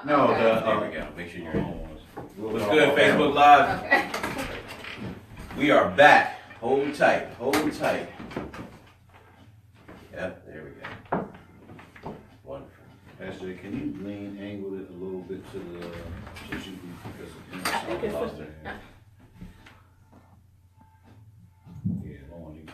No, Okay. there we go. Make sure you're in. What's good, Facebook Live? Okay. We are back. Hold tight. Hold tight. Yep, there we go. Wonderful. Pastor, can you lean, angle it a little bit to the, so she can, because I think it's lost her. Yeah, Lauren, you.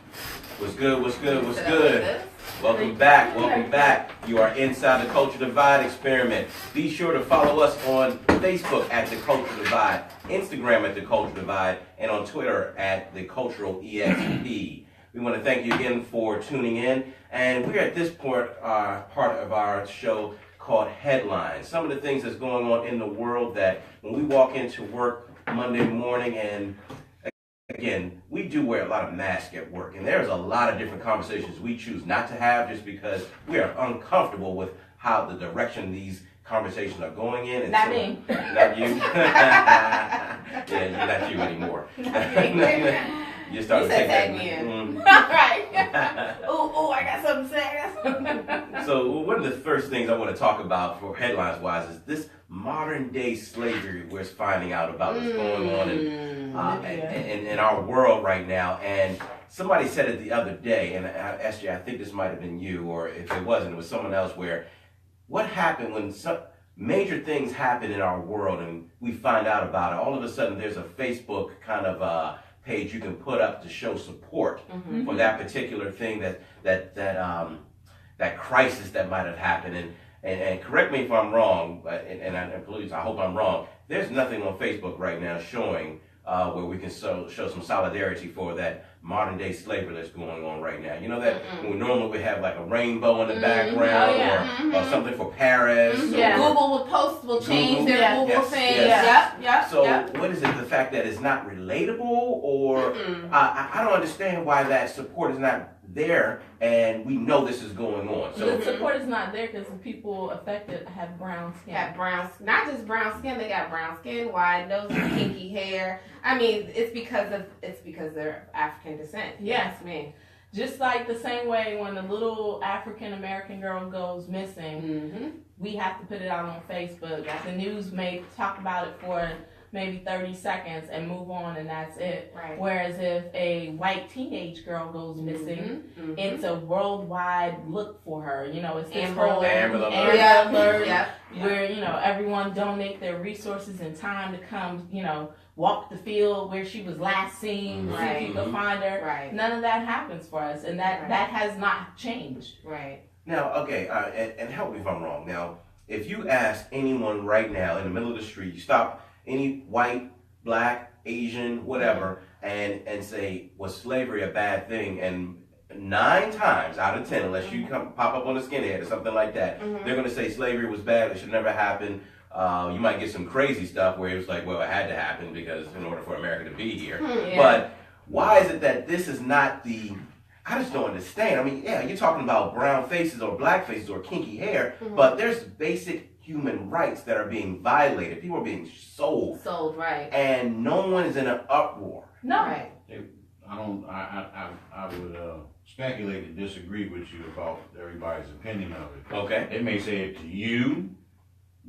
What's good? What's good? What's So good? this? Welcome back. Welcome back. You are inside the Culture Divide Experiment. Be sure to follow us on Facebook at The Culture Divide, Instagram at The Culture Divide, and on Twitter at The Cultural EXP. We want to thank you again for tuning in. And we're at this part of our show called Headlines. Some of the things that's going on in the world that when we walk into work Monday morning, and again, we do wear a lot of masks at work, and there's a lot of different conversations we choose not to have just because we are uncomfortable with how the direction these conversations are going in. And Not so, me. Not you? Yeah, you're not you anymore. You started You said taking tag me in. that. Right. Ooh, I got something to say. I got something. So one of the first things I want to talk about for headlines-wise is this modern-day slavery we're finding out about what's going on in our world right now. And somebody said it the other day, and SJ, I think this might have been you, or if it wasn't, it was someone else, where what happened when some major things happen in our world and we find out about it, all of a sudden there's a Facebook kind of page you can put up to show support for that particular thing, that crisis that might have happened. And correct me if I'm wrong, and please, I hope I'm wrong. There's nothing on Facebook right now showing where we can show some solidarity for that modern day slavery that's going on right now. You know that we normally we have like a rainbow in the background, or something for Paris. Yeah. Google will change their Google thing. Yep. So what is it? The fact that it's not relatable, or I don't understand why that support is not there, and we know this is going on. So the support is not there because the people affected have brown skin. Not just brown skin. They got brown skin, wide noses, kinky hair. I mean, it's because they're African descent. Yes, me. Just like the same way when a little African American girl goes missing, we have to put it out on Facebook. The news may talk about it for maybe 30 seconds and move on, and that's it. Right. Whereas if a white teenage girl goes missing, it's a worldwide look for her. You know, it's this Amber whole Alert. Alert, where, you know, everyone donate their resources and time to come, you know, walk the field where she was last seen, see if you can find her. Right. None of that happens for us, and that has not changed. Right. now, okay, and help me if I'm wrong. Now, if you ask anyone right now in the middle of the street, you stop any white, black, Asian, whatever, and say, was slavery a bad thing? And 9 times out of 10, unless you pop up on a skinhead or something like that, they're going to say slavery was bad, it should never happen. You might get some crazy stuff where it was like, well, it had to happen because in order for America to be here. But why is it that this is not I just don't understand. I mean, yeah, you're talking about brown faces or black faces or kinky hair, but there's basic human rights that are being violated. People are being sold, right. and no one is in an uproar. No. Right. I would speculate and disagree with you about everybody's opinion of it. Okay. They may say it to you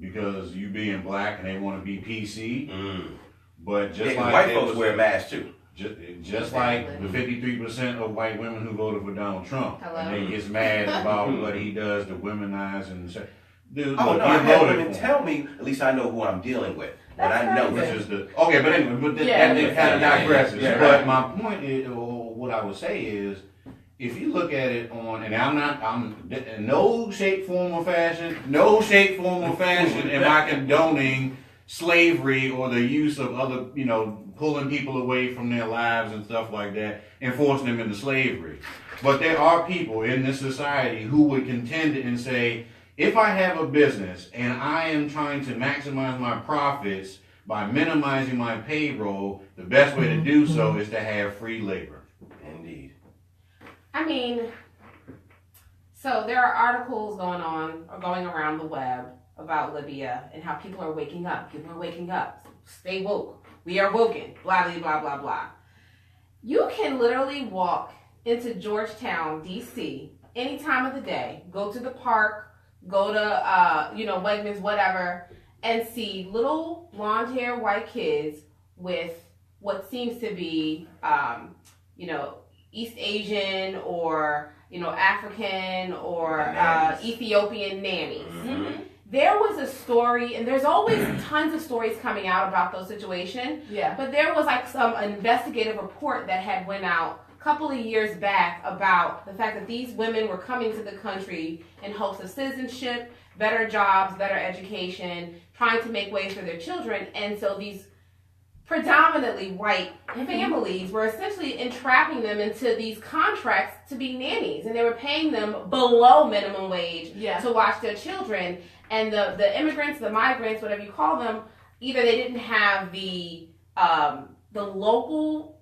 because you being black and they want to be PC, but just like white folks wear masks too. Just like the 53% of white women who voted for Donald Trump, and they gets mad about what he does to womanize and say, dude, Oh look, no, you I had voted women for him. tell me, at least I know who I'm dealing with. And I know Which this. is okay, but anyway, that kind of digresses. Yeah, but right. my point is, or what I would say is, if you look at it on, and I'm in no shape, form, or fashion, am I condoning slavery or the use of other, pulling people away from their lives and stuff like that and forcing them into slavery. But there are people in this society who would contend and say, if I have a business and I am trying to maximize my profits by minimizing my payroll, the best way to do so is to have free labor. Indeed. I mean, so there are articles going around the web about Libya and how people are waking up. People are waking up. Stay woke. We are woken. Blah, blah, blah, blah, blah. You can literally walk into Georgetown, D.C., any time of the day, go to the park, go to Wegmans, whatever, and see little blonde hair white kids with what seems to be East Asian or African or Ethiopian nannies. Mm-hmm. There was a story, and there's always tons of stories coming out about those situations. Yeah. But there was like some investigative report that had went out a couple of years back about the fact that these women were coming to the country in hopes of citizenship, better jobs, better education, trying to make ways for their children. And so these predominantly white families were essentially entrapping them into these contracts to be nannies, and they were paying them below minimum wage to watch their children. And the immigrants, the migrants, whatever you call them, either they didn't have the local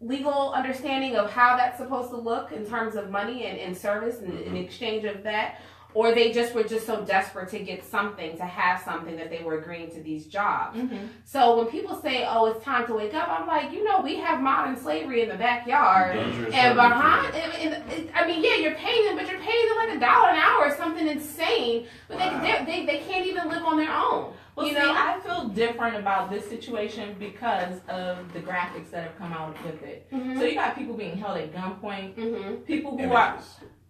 legal understanding of how that's supposed to look in terms of money and service and in exchange of that, or they were so desperate to get something, to have something, that they were agreeing to these jobs. Mm-hmm. So when people say, oh, it's time to wake up, I'm like, we have modern slavery in the backyard. And behind, you're paying them, but you're paying them like $1 an hour or something insane. But they can't even live on their own. Well, I feel different about this situation because of the graphics that have come out with it. Mm-hmm. So you got people being held at gunpoint, Mm-hmm. people who are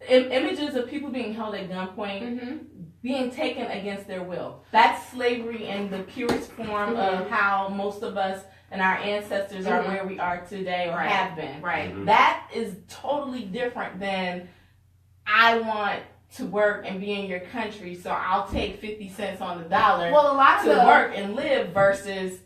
images of people being held at gunpoint, Mm-hmm. being taken against their will. That's slavery in the purest form of how most of us and our ancestors are where we are today or have been. Right. Mm-hmm. That is totally different than I want to work and be in your country, so I'll take 50 cents on the dollar to work and live versus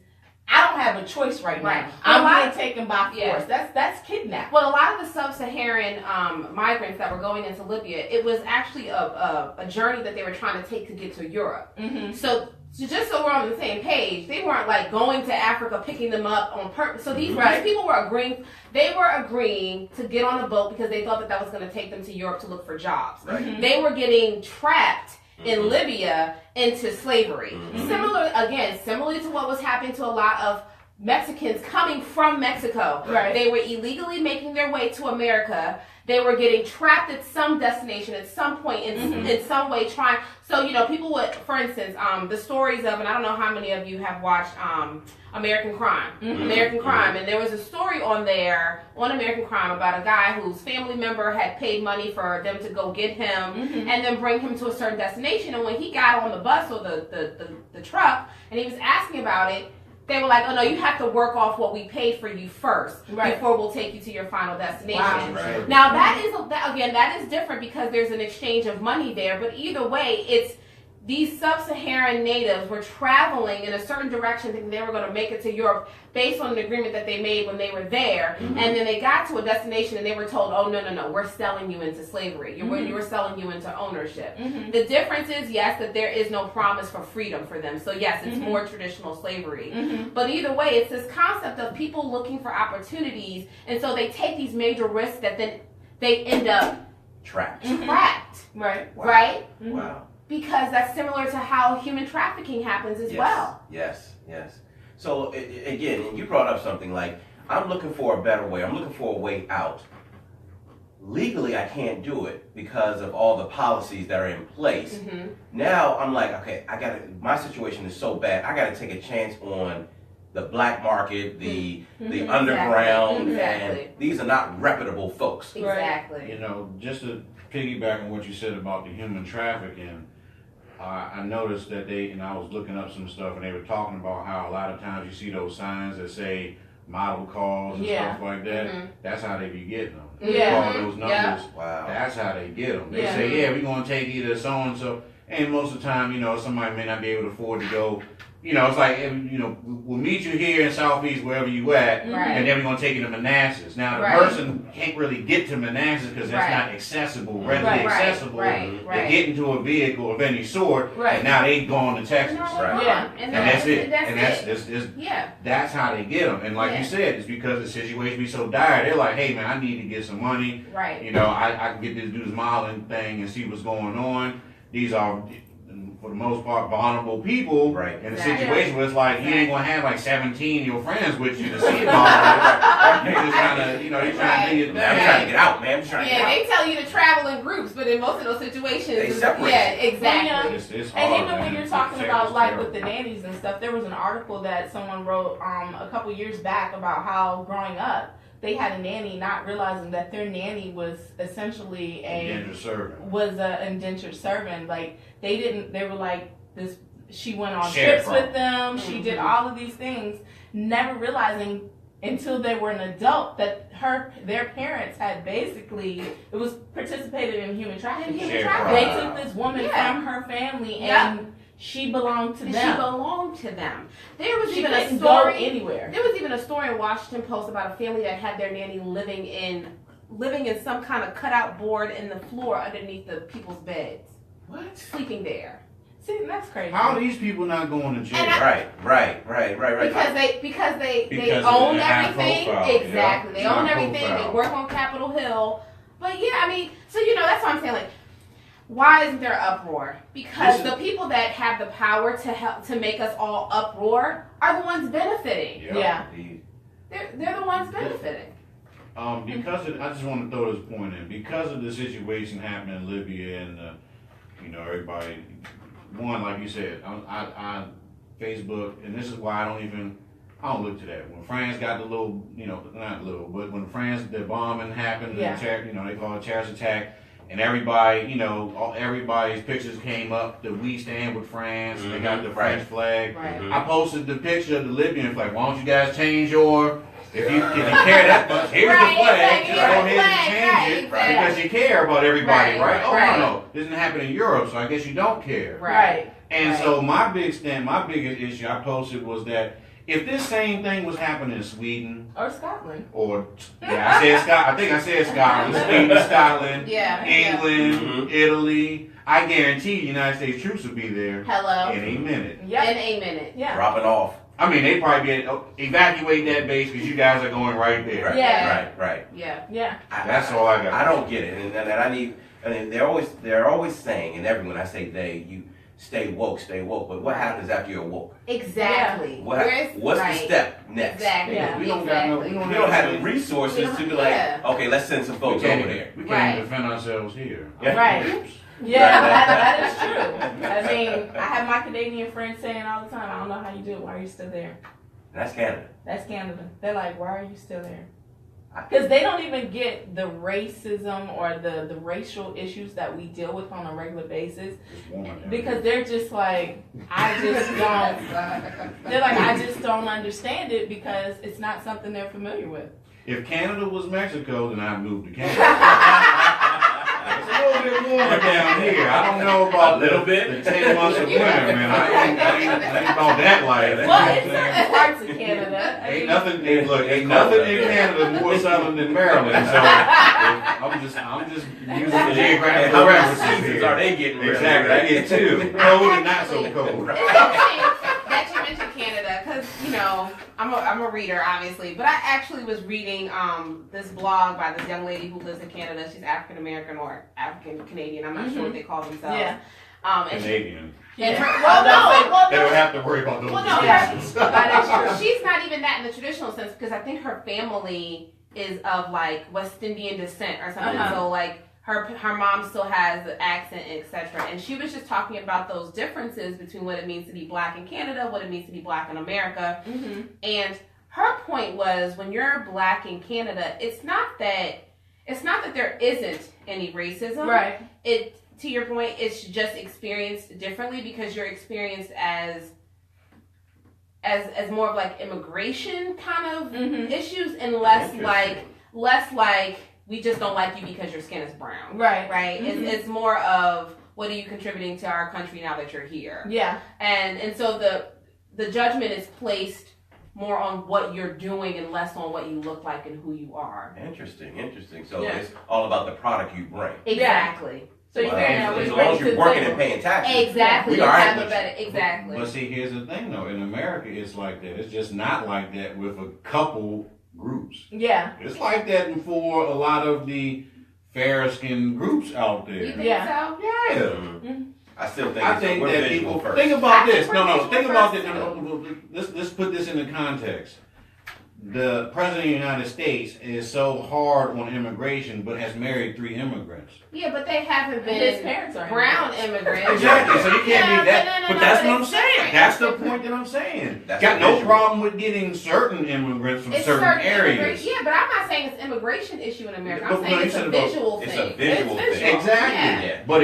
I don't have a choice right now. I'm being taken by force. Yeah. That's kidnapping. Well, a lot of the sub-Saharan migrants that were going into Libya, it was actually a journey that they were trying to take to get to Europe. Mm-hmm. So just so we're on the same page, they weren't like going to Africa, picking them up on purpose. So these people were agreeing. They were agreeing to get on a boat because they thought that was going to take them to Europe to look for jobs. Right. Mm-hmm. They were getting trapped in Libya into slavery. Mm-hmm. Similarly to what was happening to a lot of Mexicans coming from Mexico. Right. They were illegally making their way to America. They were getting trapped at some destination at some point in some way trying. So, people would, for instance, the stories of, and I don't know how many of you have watched American Crime. Mm-hmm. American Crime. And there was a story on American Crime about a guy whose family member had paid money for them to go get him and then bring him to a certain destination. And when he got on the bus or the truck and he was asking about it, they were like, oh no, you have to work off what we paid for you first before we'll take you to your final destination. Wow. Right. Now that is different because there's an exchange of money there, but either way, it's these sub-Saharan natives were traveling in a certain direction thinking they were going to make it to Europe based on an agreement that they made when they were there. Mm-hmm. And then they got to a destination and they were told, oh, no, we're selling you into slavery. We're selling you into ownership. Mm-hmm. The difference is, yes, that there is no promise for freedom for them. So, yes, it's more traditional slavery. Mm-hmm. But either way, it's this concept of people looking for opportunities. And so they take these major risks that then they end up Trapped. Right. Wow. Right? Mm-hmm. Wow. Because that's similar to how human trafficking happens as well. Yes. So again, and you brought up something like, I'm looking for a better way. I'm looking for a way out. Legally, I can't do it because of all the policies that are in place. Mm-hmm. Now I'm like, okay, my situation is so bad. I got to take a chance on the black market, the underground, Exactly. and these are not reputable folks. Exactly. Just to piggyback on what you said about the human trafficking, I noticed that I was looking up some stuff and they were talking about how a lot of times you see those signs that say model cars and stuff like that. Mm-hmm. That's how they be getting them. Yeah. All those numbers. Wow. That's how they get them. They Yeah. say, we're going to take either so-and-so. And most of the time, somebody may not be able to afford to go. It's like, we'll meet you here in Southeast, wherever you at, and then we're going to take you to Manassas. Now, the person can't really get to Manassas because that's not accessible, readily accessible. Right. They get into a vehicle of any sort, Right. and now they going to Texas. Right. Yeah. And that's it. Yeah. That's how they get them. And like you said, it's because the situation be so dire. They're like, hey, man, I need to get some money. Right. I can get this, do this modeling thing and see what's going on. These are for the most part, vulnerable people Right. in a Exactly. situation where it's like you ain't gonna have like 17 of your friends with you to see it all. You're just trying to, you're trying to do your thing. I'm trying to get out, man. I'm trying to Yeah, get out. they tell you to travel in groups, but in most of those situations, They separate yeah, you. exactly. It's And hard, even when man. you're It's talking terrible. about like with the nannies and stuff, there was an article that someone wrote a couple years back about how growing up they had a nanny, not realizing that their nanny was essentially Indentured servant. indentured servant. Like they were like this. She went on Shared trips with them. She did all of these things, never realizing until they were an adult that their parents had basically it was participated in human trafficking. Shared They crime. took this woman Yeah. from her family Yeah. and she belonged to And them. she belonged to them. There was She even a couldn't go story. anywhere. There was even a story in Washington Post about a family that had their nanny living in some kind of cutout board in the floor underneath the people's beds, What? sleeping there. See, that's crazy. How are these people not going to jail? And Right. Because they Because they of own the high everything. profile, Exactly. yeah. They High own everything. profile. They work on Capitol Hill. But yeah, I mean, so that's what I'm saying. Like, why isn't there uproar? Because the people that have the power to help to make us all uproar are the ones benefiting. Yeah. They're the ones benefiting. I just want to throw this point in because of the situation happening in Libya and everybody. One, like you said, I Facebook, and this is why I don't look to that. When France got the little, not little, but when the bombing happened, Yeah. they call it terrorist attack, and everybody, everybody's pictures came up that we stand with France, and they got the French flag. Right. Mhm. I posted the picture of the Libyan flag. Why don't you guys change your, if you care that much, here's Right, the flag, exactly, just yeah, go ahead and flag, change right, it, exactly. because you care about everybody, Right, right? Oh, right. no, this didn't happen in Europe, so I guess you don't care. Right. And Right. so my biggest issue I posted was that if this same thing was happening in Sweden, Or Scotland. or, I think I said Scotland, Sweden, Scotland, Yeah. England, Mhm. Italy, I guarantee the United States troops would be there Hello. in a minute. Yep. In a minute. Yeah. Dropping off. I mean, they probably evacuate that base because you guys are going right there. Right. Yeah. Right. Yeah. Yeah. That's all I got. I don't get it, and I need. I mean, they're always saying, and everyone I say you stay woke. But what happens after you're woke? Exactly. What's the step next? Exactly. Yeah, we don't got no- Exactly. we We don't have the resources to be like, Yeah. okay, let's send some folks over there. We can't Right. defend ourselves here. Yeah. Right. Oops. Yeah, that is true. I mean, I have my Canadian friends saying all the time, I don't know how you do it. Why are you still there? That's Canada. That's Canada. They're like, why are you still there? Because they don't even get the racism or the racial issues that we deal with on a regular basis. Just one. Because they're just like, I just don't. They're like, I just don't understand it because it's not something they're familiar with. If Canada was Mexico, then I'd move to Canada. It's a little bit warmer down here. I don't know about A little bit? the 10 months of winter, man. I ain't about that life. You know Well, what in I'm saying? certain parts of Canada. I Ain't mean, nothing. Ain't nothing in Canada more southern than Maryland. So I'm just using the geographical How many references seasons here. are they getting? Exactly. I get two. Cold and not so cold. It's interesting that you mentioned Canada because I'm a reader obviously, but I actually was reading this blog by this young lady who lives in Canada. She's African American or African Canadian. I'm not sure what they call themselves. Yeah. And Canadian. and Yeah. her, well, They don't have to worry about those Well, no, distinctions. That is true. She's not even that in the traditional sense because I think her family is of like West Indian descent or something. Uh-huh. So like her mom still has the accent, etc. And she was just talking about those differences between what it means to be black in Canada, what it means to be black in America. Mm-hmm. And her point was when you're black in Canada, it's not that there isn't any racism. Right. To your point, it's just experienced differently because you're experienced as more of like immigration kind of Mm-hmm. issues and less like we just don't like you because your skin is brown. Right. Right? Mhm. It's more of what are you contributing to our country now that you're here? Yeah. And so the judgment is placed more on what you're doing and less on what you look like and who you are. Interesting. So Yeah. it's all about the product you bring. Exactly. So you Well, figure as out as what long you as bring to you're the working table. and paying taxes, Exactly. we all right Have a with better exactly. But see, here's the thing though. In America, it's like that. It's just not like that with a couple groups. Yeah. It's like that for a lot of the fair-skinned groups out You there. think Yeah. so? Yeah. Mhm. I still think, I think we're that visual people first. think about I this. think No, we're no, think visual about first, this. No, let's put this into context. The president of the United States is so hard on immigration, but has married 3 immigrants. Yeah, but they haven't been His parents are brown immigrants. Exactly. So you can't Yeah, be that. no, But that's but what I'm it's saying. different. That's the It's point that I'm saying. That's Got the no visual. problem with getting certain immigrants from It's certain areas. immigration. Yeah, but I'm not saying it's immigration issue in America. I'm But saying no, it's you a said about- visual It's thing. a visual It's thing. Exactly. Yeah. But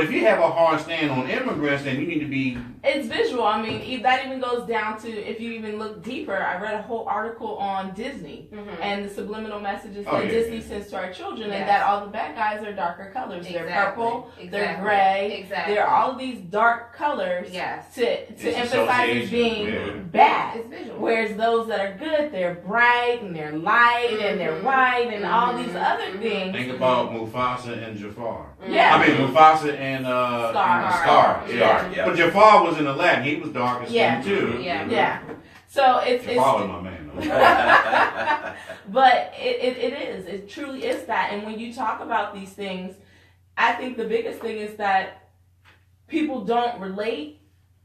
if you have a hard stand on immigrants, then you need to be. It's visual. I mean, that even goes down to, if you even look deeper, I read a whole article on Disney Mhm. and the subliminal messages Oh, that yeah, Disney yeah. sends to our children, Yes. and that all the bad guys are darker colors. They're Exactly. purple, they're Exactly. gray, Exactly. they're all of these dark colors Yes. to It's emphasize as association, being yeah. bad. It's visual. Whereas those that are good, they're bright and they're light and they're Mhm. white and all these Mhm. other Mhm. things. Think about Mufasa and Jafar. Yeah. I mean Mufasa and Scar. Scar. Yeah. Yeah. Yeah. But Jafar was in Aladdin. He was dark as Yeah. skin too. Yeah. Yeah. So it's Jafar was my man. but it is. It truly is that. And when you talk about these things, I think the biggest thing is that people don't relate.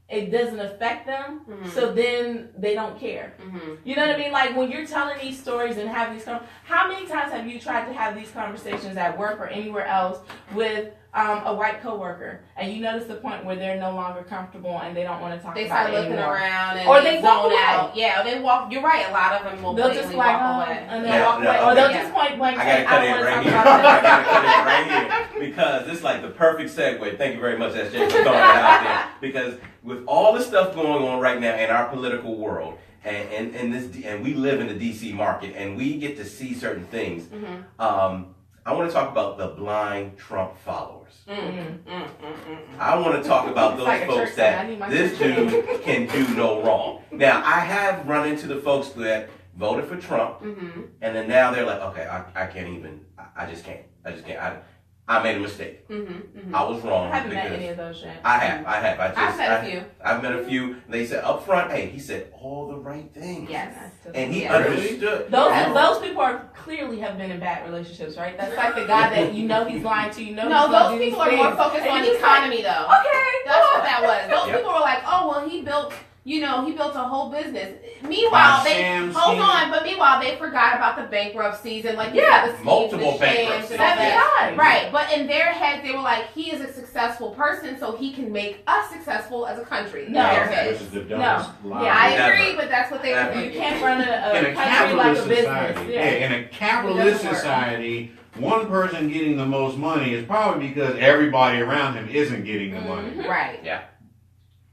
It doesn't affect them. Mhm. So then they don't care. Mhm. You know what I mean? Like when you're telling these stories and have these, how many times have you tried to have these conversations at work or anywhere else with a white coworker, and you notice the point where they're no longer comfortable and they don't want to talk They about start it looking anymore. around and Or they walk zone away. out. Yeah, they walk. You're right. A lot of them will They'll just blatantly like, walk away. and they'll Yeah, walk no, away, or they'll yeah. just point blank I say, gotta cut I it don't right want here. to talk about I that. gotta cut it right here because this is like the perfect segue. Thank you very much, SJ, for throwing that out there. Because with all the stuff going on right now in our political world, and we live in the DC market, and we get to see certain things. Mhm. I want to talk about the blind Trump followers. Mm. I want to talk about It's those like a folks church sign. I that need my this church. dude can do no wrong. Now, I have run into the folks that voted for Trump, Mhm. and then now they're like, okay, I can't even, I just can't. I made a mistake. Mhm. Mhm. I was wrong. I haven't met because any of those yet. I have. I've met a few. I've met a few. They said up front, hey, he said all the right things. Yes. And he Yeah. understood. Those people are clearly have been in bad relationships, right? That's like the guy that you know he's lying to. You know No, he's gonna those do these people are more things. focused And on you the just like, economy, though. Okay, That's what that was. Those Yep. people were like, oh, well, he built built a whole business. Meanwhile, meanwhile, they forgot about the bankruptcies and like Yeah, the schemes, multiple the shams bankruptcies. and all that. 7 times. Right, but in their heads, they were like, he is a successful person, so he can make us successful as a country. In No. their Which heads. is the dumbest lie. Yeah, I Never. agree, but that's what they were Never. You thinking. can't run in a a country like a capitalist business. society, Yeah. in a capitalist It doesn't work. society, one person getting the most money is probably because everybody around him isn't getting the money. Right.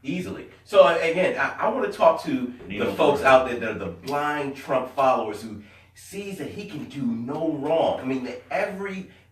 Easily. So again, I want to talk to the Needle folks thread. out there that are the blind Trump followers who sees that he can do no wrong. I mean,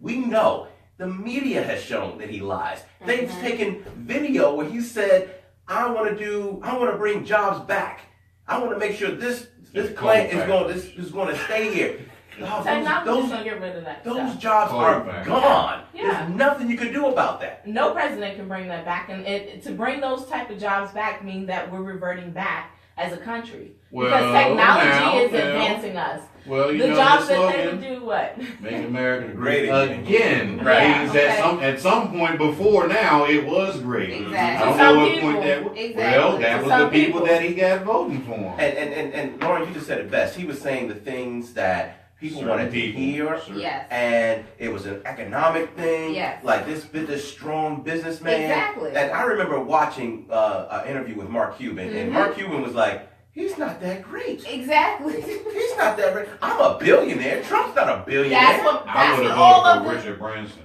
we know the media has shown that he lies. They've taken video where he said, "I want to bring jobs back. I want to make sure this plant is going to stay here." Oh, Technology's gonna get rid of that those stuff. jobs are Quarterback. gone. Yeah. There's nothing you can do about that. No president can bring that back, and to bring those type of jobs back means that we're reverting back as a country because technology is advancing us. Well, you The know jobs the that they slogan, would do what? "Make America Great great again." again," Right. means Yeah, at some point before now it was great. Exactly. I To don't some know what people, point that was. exactly. Well, that To was some the people people. that he got voting for him. And Lauren, you just said it best. He was saying the things that people Certain wanted to people. hear. Certain- Yes. And it was an economic thing. Yes. Like this strong businessman. Exactly. And I remember watching an interview with Mark Cuban, and Mhm. Mark Cuban was like, "He's not that great. Exactly. He's not that great. I'm a billionaire. Trump's not a billionaire." That's what. I That's would what have all voted of for the. Richard Branson.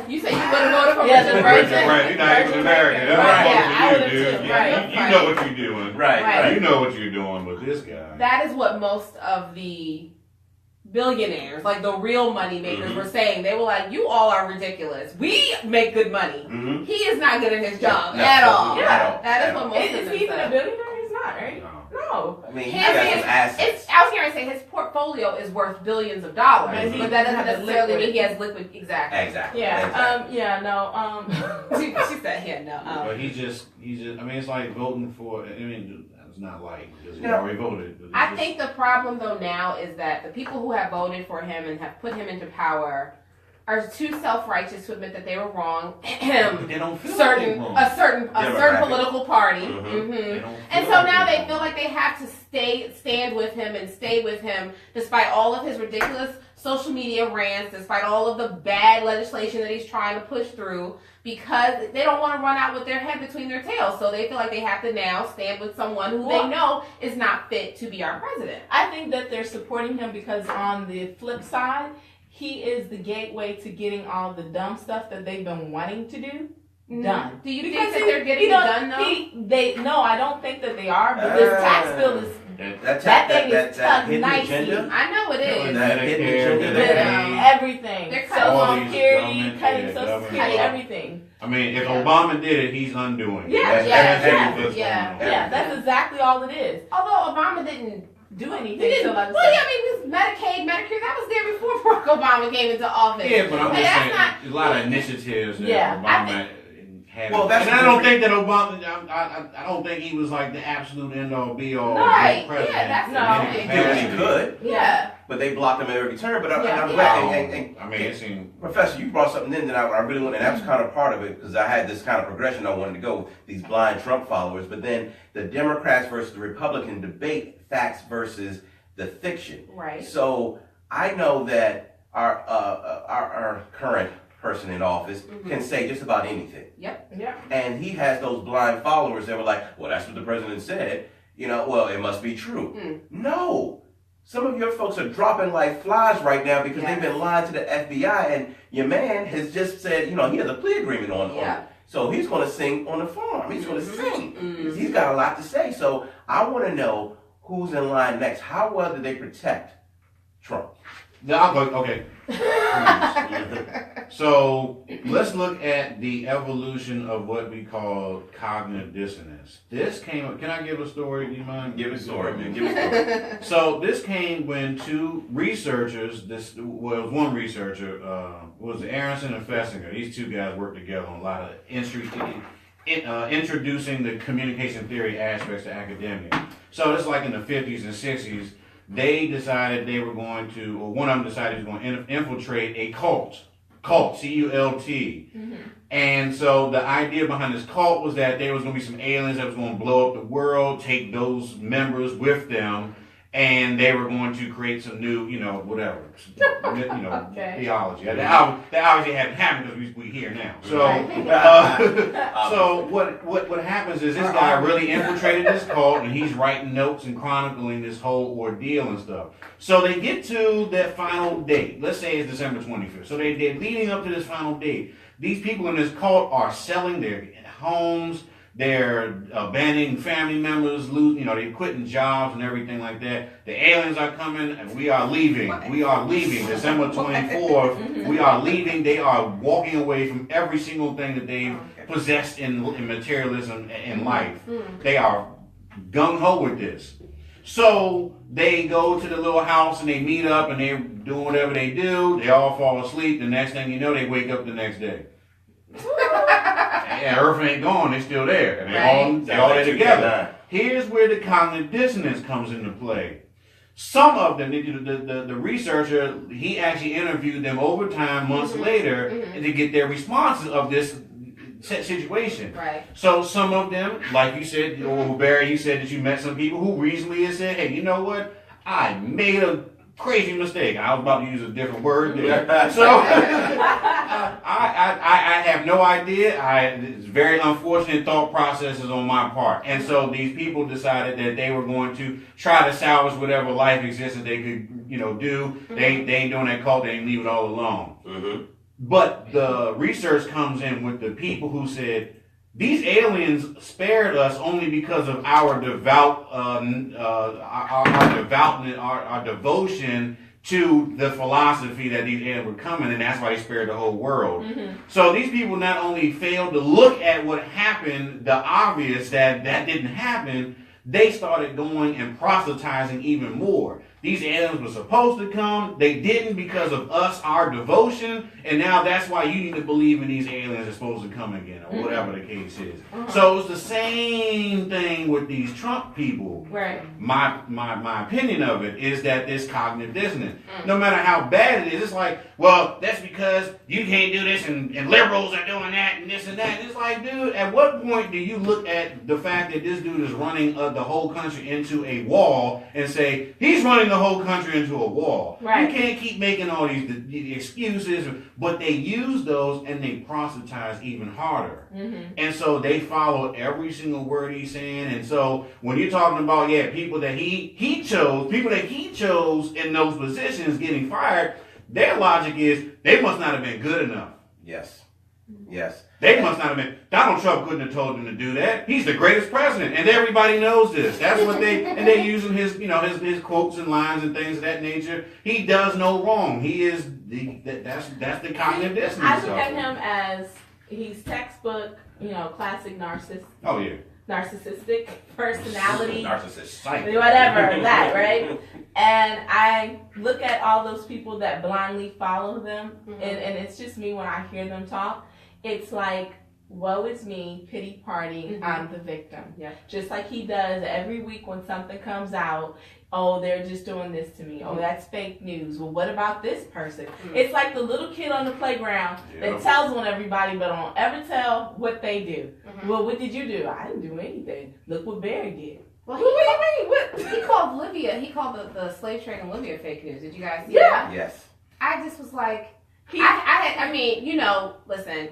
You said you would have voted for Yeah, Richard the Branson. Richard Branson, you're not even American. That's Right. what Yeah, I you would've do, too. dude. Right. You know what you're doing. Right, Right. right. You know what you're doing with this guy. That is what most of the billionaires, like the real money makers, were saying. They were like, "You all are ridiculous. We make good money. Mhm. He is not good at his job No, at all." Yeah. That is what most of Is them he even a said. billionaire? He's not, right? No. No. I mean, he's His- got his- some assets. I was going to say his portfolio is worth billions of dollars, Mhm. but that doesn't Has necessarily liquid. mean he has liquid. Exactly. Exactly. Yeah. Exactly. Yeah. No. She said, "Yeah, no." But he's just, I mean, it's like voting for, I mean, it's not like, because he Yeah. already voted. But it's I just- think the problem though now is that the people who have voted for him and have put him into power are too self-righteous to admit that they were wrong. But they don't feel like they're wrong. A certain Demographic. political party. Mhm. Mhm. They don't feel And so like now they're they wrong. feel like they have to stand with him and stay with him despite all of his ridiculous social media rants, despite all of the bad legislation that he's trying to push through, because they don't want to run out with their head between their tails. So they feel like they have to now stand with someone who they know is not fit to be our president. I think that they're supporting him because on the flip side, he is the gateway to getting all the dumb stuff that they've been wanting to do done. Do you Because think that they're getting it done though? No, I don't think that they are. But this tax bill is That thing is tucked hidden nicely. agenda. I know it is. That hidden Medicare, agenda. Medicaid, everything. They're Social all these Security, government- cutting yeah, Social government Security, law. everything. I mean, if Yeah. Obama did it, he's undoing it. Yeah, That's- yeah, that's exactly. what's going Yeah. on. Yeah, that's exactly all it is. Although Obama didn't Do anything. He didn't. till Well, like yeah, I mean, this Medicaid, Medicare, that was there before Barack Obama came into office. Yeah, but I'm But just that's saying, not- there's a lot of initiatives that Yeah, I Obama had. Well, that's and I don't different- think that Obama, I don't think he was like the absolute end all be all Right, president. yeah, that's in not- any He did what he capacity. could, Yeah. but they blocked him at every turn. But Yeah, I'm yeah. glad. And I mean, it seemed. Professor, you brought something in that I really want, and that was kind of part of it because I had this kind of progression I wanted to go, these blind Trump followers. But then the Democrats versus the Republican debate, facts versus the fiction. Right. So I know that our current person in office can say just about anything. Yep. And he has those blind followers that were like, well, that's what the president said. You know, well, it must be true. No. Some of your folks are dropping like flies right now because they've been lying to the FBI, and your man has just said, you know, he has a plea agreement on Yeah. so he's going to sing on the farm. He's going to sing. He's got a lot to say. So I want to know who's in line next. How well did they protect Trump? Okay. So let's look at the evolution of what we call cognitive dissonance. This came. Can I give a story? Do you mind? Give a story, man. Give a story. So this came when two researchers. One researcher was Aronson and Fessinger. These two guys worked together on a lot of introducing the communication theory aspects to academia. So it's like in the 50s and 60s. They decided they were going to, or one of them decided he was going to infiltrate a cult, C-U-L-T. And so the idea behind this cult was that there was going to be some aliens that was going to blow up the world, take those members with them, and they were going to create some new, whatever, Okay. theology. That obviously hadn't happened because we're here now. So, so what happens is this guy really infiltrated this cult, and he's writing notes and chronicling this whole ordeal and stuff. So they get to that final date. Let's say it's December 25th. So they're leading up to this final date. These people in this cult are selling their homes. They're abandoning family members, they're quitting jobs and everything like that. The aliens are coming, and we are leaving. We are leaving. December 24th, we are leaving. They are walking away from every single thing that they've possessed in materialism in life. They are gung-ho with this. So they go to the little house and they meet up and they're doing whatever they do. They all fall asleep. The next thing you know, they wake up the next day. Yeah, Earth ain't gone, they're still there. And they're all there together. Here's where the cognitive dissonance comes into play. Some of them, the researcher, he actually interviewed them over time, months later, to get their responses of this situation. Right. So some of them, like you said, or Barry, you said that you met some people who recently have said, hey, you know what? I made a crazy mistake. I was about to use a different word there. So I have no idea. It's very unfortunate thought processes on my part. And so these people decided that they were going to try to salvage whatever life existence they could, do. They ain't doing that cult. They ain't leave it all alone. But the research comes in with the people who said, these aliens spared us only because of our our devotion to the philosophy that these aliens were coming, and that's why they spared the whole world. So these people not only failed to look at what happened, the obvious that didn't happen, they started going and proselytizing even more. these aliens were supposed to come. They didn't because of us, our devotion, and now that's why you need to believe in these aliens are supposed to come again, or whatever the case is. So it's the same thing with these Trump people. Right. My opinion of it is that it's cognitive dissonance. No matter how bad it is, it's like, well, that's because you can't do this and liberals are doing that and this and that. And it's like, dude, at what point do you look at the fact that this dude is running the whole country into a wall and say, he's running the whole country into a wall? Right. You can't keep making all these excuses, but they use those and they proselytize even harder. And so they follow every single word he's saying. And so when you're talking about, people that he chose in those positions getting fired, their logic is they must not have been good enough. Yes. Yes. They must not have been. Donald Trump couldn't have told them to do that. He's the greatest president, and everybody knows this. That's what they're using his quotes and lines and things of that nature. He does no wrong. He is that's the cognitive dissonance. I look at him as he's textbook, classic narcissist. Oh yeah. Narcissistic personality. Narcissist. Whatever that, right? And I look at all those people that blindly follow them, and it's just me when I hear them talk. It's like, woe is me, pity party, I'm the victim. Yeah. Just like he does every week when something comes out. Oh, they're just doing this to me. Oh, that's fake news. Well, what about this person? It's like the little kid on the playground that tells on everybody, but don't ever tell what they do. Well, what did you do? I didn't do anything. Look what Barry did. Well, What? he called Libya. He called the slave trade in Libya fake news. Did you guys see that? Yes. I just was like, I mean, listen,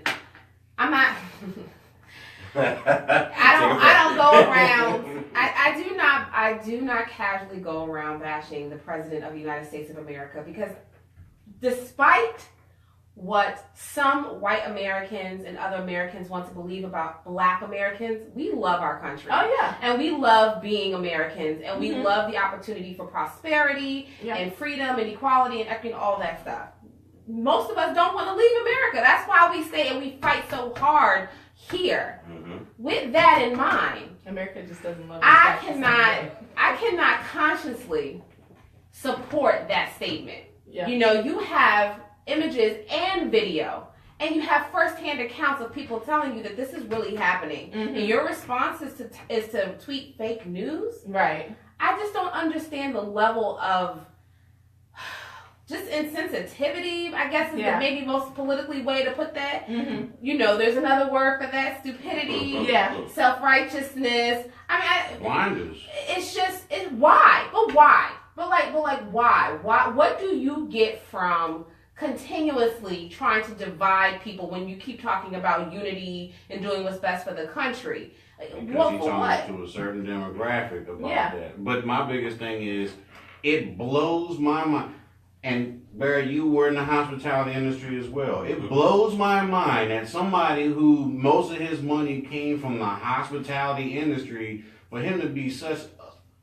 I'm not. I don't go around. I do not casually go around bashing the president of the United States of America, because despite what some white Americans and other Americans want to believe about black Americans, we love our country. Oh yeah. And we love being Americans, and we love the opportunity for prosperity and freedom and equality and equity and all that stuff. Most of us don't want to leave America. That's why we stay and we fight so hard here. With that in mind, America just doesn't love us. I cannot consciously support that statement. Yeah. You have images and video, and you have firsthand accounts of people telling you that this is really happening, and your response is to tweet fake news. Right. I just don't understand the level of just insensitivity, I guess, is the maybe most politically way to put that. There's another word for that: stupidity, self-righteousness. I mean, Blinders. it's why? But why? But why? Why? What do you get from continuously trying to divide people when you keep talking about unity and doing what's best for the country? Because he's talking to a certain demographic about that. But my biggest thing is, it blows my mind. And Barry, you were in the hospitality industry as well. It blows my mind that somebody who most of his money came from the hospitality industry, for him to be such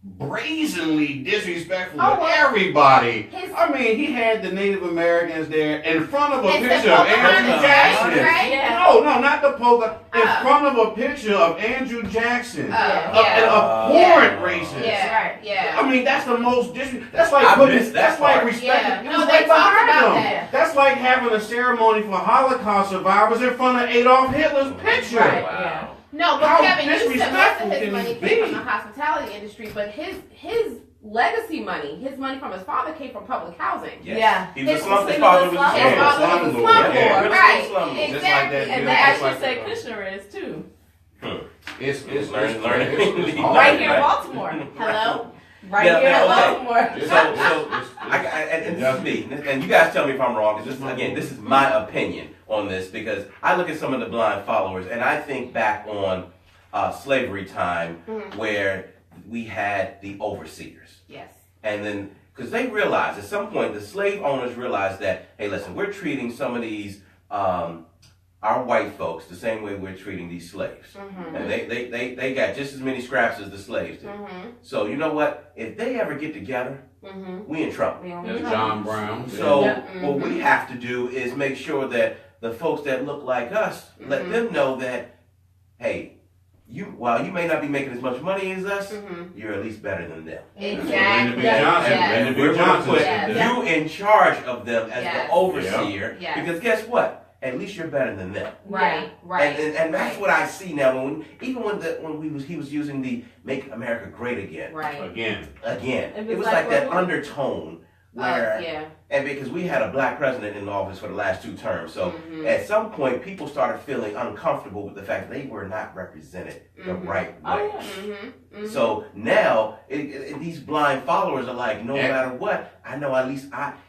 brazenly disrespectful to everybody. I mean, he had the Native Americans there in front of a picture of Andrew Jackson. Right? No, not the polka. In front of a picture of Andrew Jackson. An abhorrent racist. Yeah. I mean, that's the most that's like respecting. No, they talked about that. That's like having a ceremony for Holocaust survivors in front of Adolf Hitler's picture. Right. Wow. No, but How Kevin, you said most of disrespectful his can money this came be? from the hospitality industry, but his legacy money, his money from his father came from public housing. Yes. Yeah. He was His his father was a His father was a slumlord, Yeah. right? Slumlord. Just like that, Exactly. And yeah, they just actually like say that. Kushner is too. It's Learning. Right here in Baltimore. Hello? Right Yeah, here in okay. Baltimore. So and this is me, and you guys tell me if I'm wrong, because this is my opinion on this, because I look at some of the blind followers, and I think back on slavery time, where we had the overseers. Yes. And then, because they realized, at some point, the slave owners realized that, hey, listen, we're treating some of these, our white folks, the same way we're treating these slaves. And they got just as many scraps as the slaves did. So, you know what? If they ever get together, we in trouble. John Brown. So, what we have to do is make sure that the folks that look like us, let them know that, hey, while you may not be making as much money as us, Mhm. you're at least better than them. Exactly. Brenda B. Johnson. Yes. Brenda B. We're going to Johnson put said that. you in charge of them as Yes. the overseer, Yes. because guess what? At least you're better than them. Right. Right. And that's what I see now. Even when he was using the "Make America Great Again," Right. Again. it was like that undertone where, Yeah. and because we had a black president in office for the last 2 terms, so Mhm. at some point people started feeling uncomfortable with the fact they were not represented the Mhm. right Oh, way. yeah. Mhm. Mhm. So now these blind followers are like, no Yeah. matter what, I know at least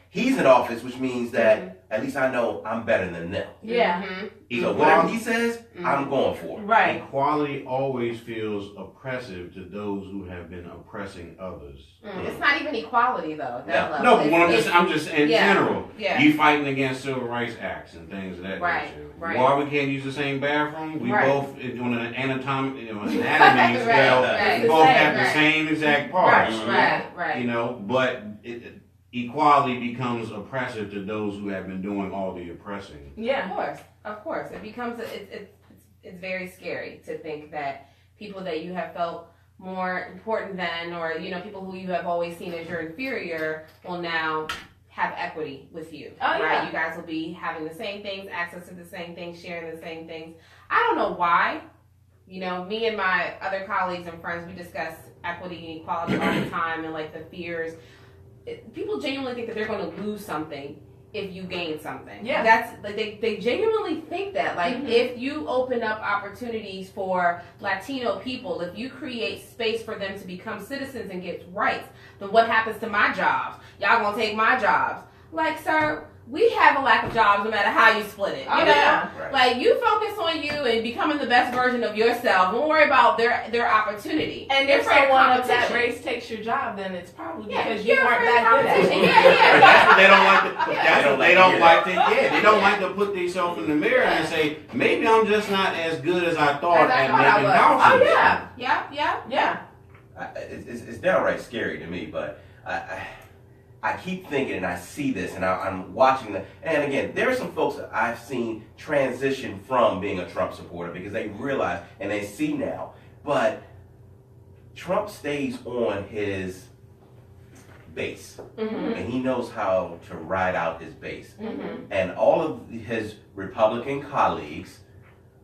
he's in office, which means that at least I know I'm better than them. Yeah. Mhm. So whatever he says, I'm going for it. Right. Equality always feels oppressive to those who have been oppressing others. It's not even equality though. At that level. No, but It's- I'm just in yeah. general. Yeah. You fighting against civil rights acts and things of that Right, nature. right. Why we can't use the same bathroom? We Right. both on an anatomy Right, scale. right. We both have Right. the same exact parts. Right. Right. You know, but equality becomes oppressive to those who have been doing all the oppressing. Yeah. Of course. It becomes it's very scary to think that people that you have felt more important than, or people who you have always seen as your inferior, will now have equity with you. Oh, right? yeah. You guys will be having the same things, access to the same things, sharing the same things. I don't know why. Me and my other colleagues and friends, we discuss equity and equality all the time, and like the fears. People genuinely think that they're going to lose something if you gain something. Yeah. That's like they genuinely think that. Like Mhm. if you open up opportunities for Latino people, if you create space for them to become citizens and get rights, then what happens to my jobs? Y'all gonna take my jobs. Like, sir, we have a lack of jobs no matter how you split it. Oh, You know? yeah. Right. Like you focus on you and becoming the best version of yourself. Don't worry about their opportunity. And They're if afraid of someone of that competition. race takes your job, then it's probably Yeah, because you you're weren't afraid of that good at competition. it. Yeah. That's what they don't like to. Yeah. That's what they They don't don't like like to. to Yeah, they don't like to put themselves in the mirror and say, maybe I'm just not as good as I thought As I at thought I making was. houses. Oh, yeah. Yeah. Yeah. It's downright scary to me, but I keep thinking, and I see this, and I'm watching that. And again, there are some folks that I've seen transition from being a Trump supporter because they realize and they see now. But Trump stays on his base, Mm-hmm. and he knows how to ride out his base. Mm-hmm. And all of his Republican colleagues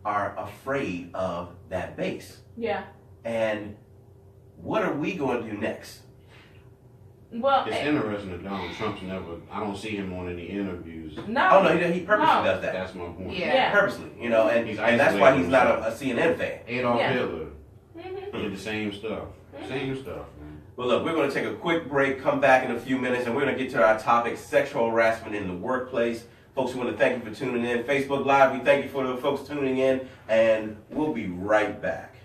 are afraid of that base. Yeah. And what are we going to do next? Well, It's interesting that Donald Trump's never. I don't see him on any interviews. no. Oh no, he purposely No. does that. That's my point. Yeah. Yeah. Purposely, and He's and that's why isolating he's not a himself. CNN fan. Adolf Yeah. Hitler Mhm. did the same stuff. Same stuff, man. Well, look, we're going to take a quick break, come back in a few minutes, and we're going to get to our topic: sexual harassment in the workplace. Folks, we want to thank you for tuning in. Facebook Live, we thank you for the folks tuning in, and we'll be right back.